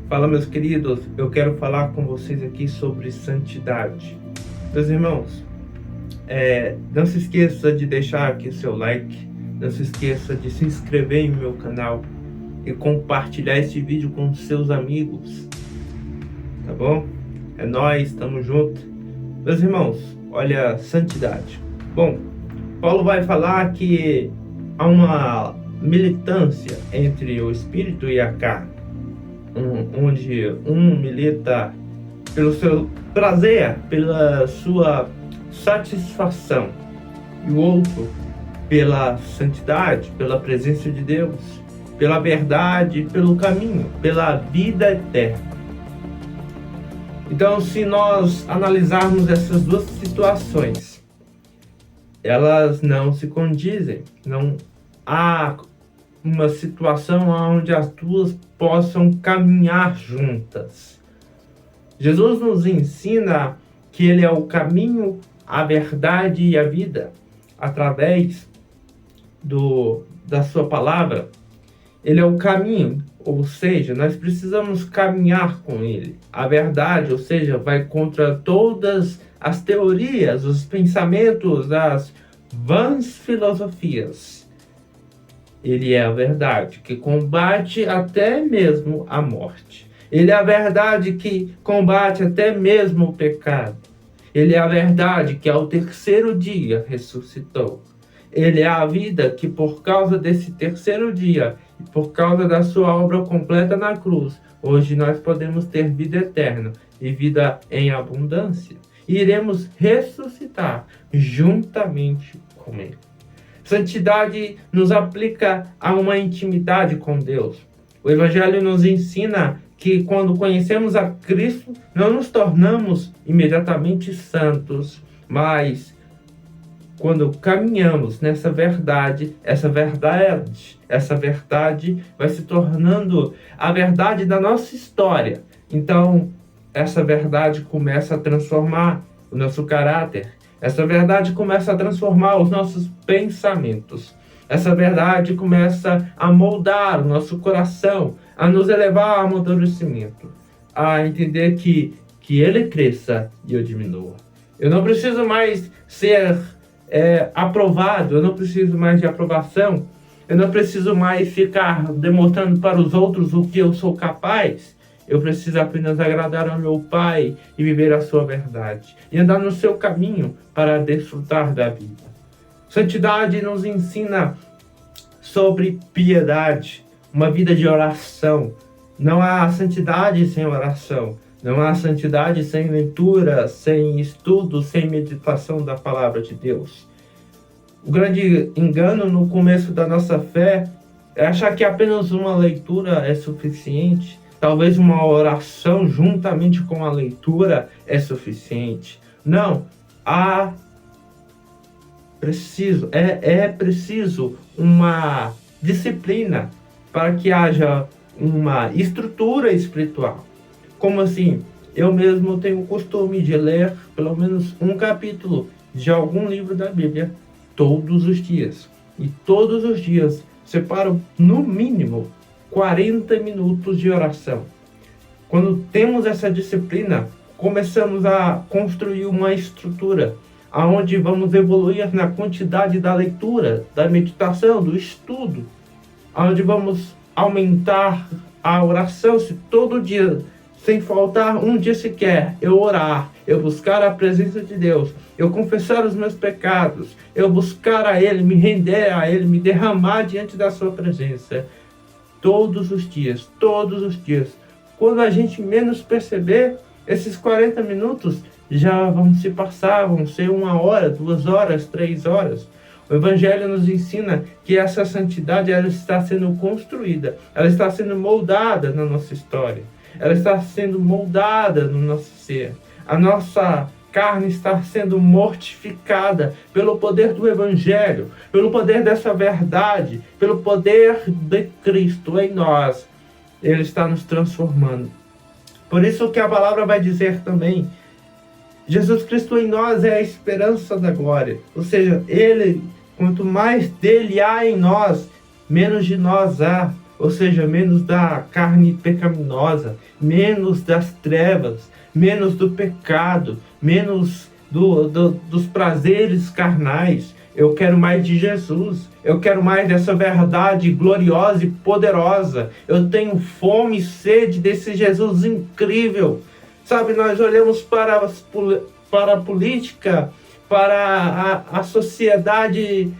Fala, meus queridos, eu quero falar com vocês aqui sobre santidade. Meus irmãos, não se esqueça de deixar aqui seu like, não se esqueça de se inscrever em meu canal e compartilhar esse vídeo com seus amigos, tá bom? É nóis, tamo junto. Meus irmãos, olha, santidade. Bom, Paulo vai falar que há uma militância entre o espírito e a carne, onde um milita pelo seu prazer, pela sua satisfação, e o outro pela santidade, pela presença de Deus, pela verdade, pelo caminho, pela vida eterna. Então, se nós analisarmos essas duas situações, elas não se condizem, não há uma situação onde as duas possam caminhar juntas. Jesus nos ensina que Ele é o caminho, a verdade e a vida. Através da sua palavra, Ele é o caminho, ou seja, nós precisamos caminhar com Ele. A verdade, ou seja, vai contra todas as teorias, os pensamentos, as vãs filosofias. Ele é a verdade que combate até mesmo a morte. Ele é a verdade que combate até mesmo o pecado. Ele é a verdade que ao terceiro dia ressuscitou. Ele é a vida que, por causa desse terceiro dia e por causa da sua obra completa na cruz, hoje nós podemos ter vida eterna e vida em abundância. E iremos ressuscitar juntamente com Ele. Santidade nos aplica a uma intimidade com Deus. O Evangelho nos ensina que quando conhecemos a Cristo, não nos tornamos imediatamente santos, mas quando caminhamos nessa verdade, essa verdade vai se tornando a verdade da nossa história. Então, essa verdade começa a transformar o nosso caráter. Essa verdade começa a transformar os nossos pensamentos. Essa verdade começa a moldar o nosso coração, a nos elevar ao amadurecimento, a entender que Ele cresça e eu diminua. Eu não preciso mais ser aprovado, eu não preciso mais de aprovação, eu não preciso mais ficar demonstrando para os outros o que eu sou capaz. Eu preciso apenas agradar ao meu Pai e viver a sua verdade. E andar no seu caminho para desfrutar da vida. Santidade nos ensina sobre piedade, uma vida de oração. Não há santidade sem oração. Não há santidade sem leitura, sem estudo, sem meditação da palavra de Deus. O grande engano no começo da nossa fé é achar que apenas uma leitura é suficiente. Talvez uma oração juntamente com a leitura é suficiente. Não, é preciso uma disciplina para que haja uma estrutura espiritual. Como assim? Eu mesmo tenho o costume de ler pelo menos um capítulo de algum livro da Bíblia todos os dias. E todos os dias separo no mínimo 40 minutos de oração. Quando temos essa disciplina, começamos a construir uma estrutura onde vamos evoluir na quantidade da leitura, da meditação, do estudo, onde vamos aumentar a oração. Se todo dia, sem faltar um dia sequer, eu orar, eu buscar a presença de Deus, eu confessar os meus pecados, eu buscar a Ele, me render a Ele, me derramar diante da sua presença, todos os dias, quando a gente menos perceber, esses 40 minutos já vão se passar, vão ser 1 hora, 2 horas, 3 horas. O Evangelho nos ensina que essa santidade ela está sendo construída, ela está sendo moldada na nossa história, ela está sendo moldada no nosso ser. A nossa carne está sendo mortificada pelo poder do Evangelho, pelo poder dessa verdade, pelo poder de Cristo em nós. Ele está nos transformando. Por isso que a palavra vai dizer também, Jesus Cristo em nós é a esperança da glória. Ou seja, Ele, quanto mais dele há em nós, menos de nós há. ou seja, menos da carne pecaminosa, menos das trevas, menos do pecado, menos dos prazeres carnais. Eu quero mais de Jesus, eu quero mais dessa verdade gloriosa e poderosa. Eu tenho fome e sede desse Jesus incrível. Sabe, nós olhamos para a política, para a sociedade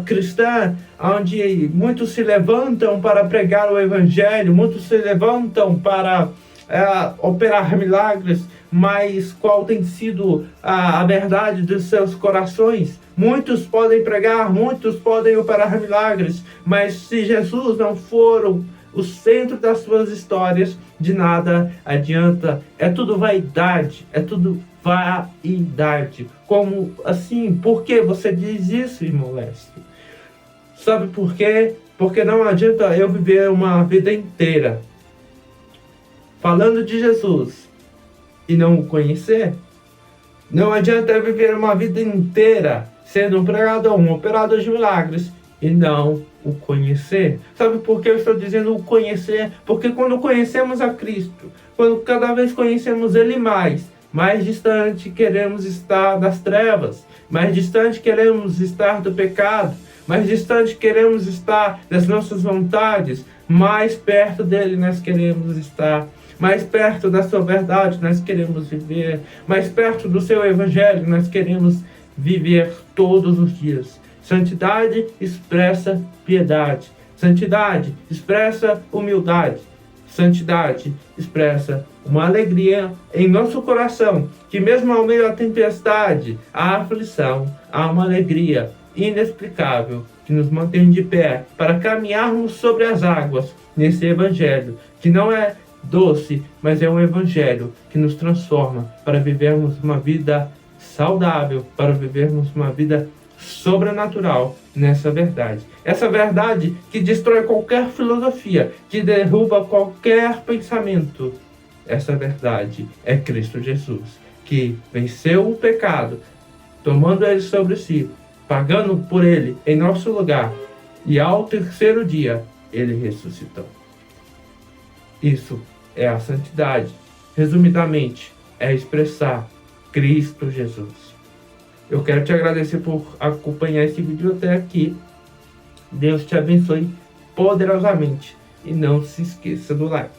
cristã, onde muitos se levantam para pregar o evangelho, muitos se levantam para operar milagres, mas qual tem sido a verdade dos seus corações? Muitos podem pregar, muitos podem operar milagres, mas se Jesus não for o centro das suas histórias, de nada adianta. É tudo vaidade, é tudo vaidade. Como assim? Por que você diz isso, irmão Lester? Sabe por quê? Porque não adianta eu viver uma vida inteira falando de Jesus e não o conhecer. Não adianta eu viver uma vida inteira sendo um pregador, um operador de milagres e não o conhecer. Sabe por que eu estou dizendo o conhecer? Porque quando conhecemos a Cristo, quando cada vez conhecemos Ele mais distante queremos estar das trevas, mais distante queremos estar do pecado, mais distante queremos estar das nossas vontades, mais perto dele nós queremos estar, mais perto da sua verdade nós queremos viver, mais perto do seu evangelho nós queremos viver todos os dias. Santidade expressa piedade, santidade expressa humildade, santidade expressa uma alegria em nosso coração, que mesmo ao meio da tempestade, à aflição, há uma alegria inexplicável que nos mantém de pé para caminharmos sobre as águas nesse evangelho, que não é doce, mas é um evangelho que nos transforma para vivermos uma vida saudável, para vivermos uma vida sobrenatural nessa verdade. Essa verdade que destrói qualquer filosofia, que derruba qualquer pensamento. Essa verdade é Cristo Jesus, que venceu o pecado, tomando ele sobre si, pagando por ele em nosso lugar, e ao terceiro dia ele ressuscitou. Isso é a santidade. Resumidamente, é expressar Cristo Jesus. Eu quero te agradecer por acompanhar esse vídeo até aqui. Deus te abençoe poderosamente. E não se esqueça do like.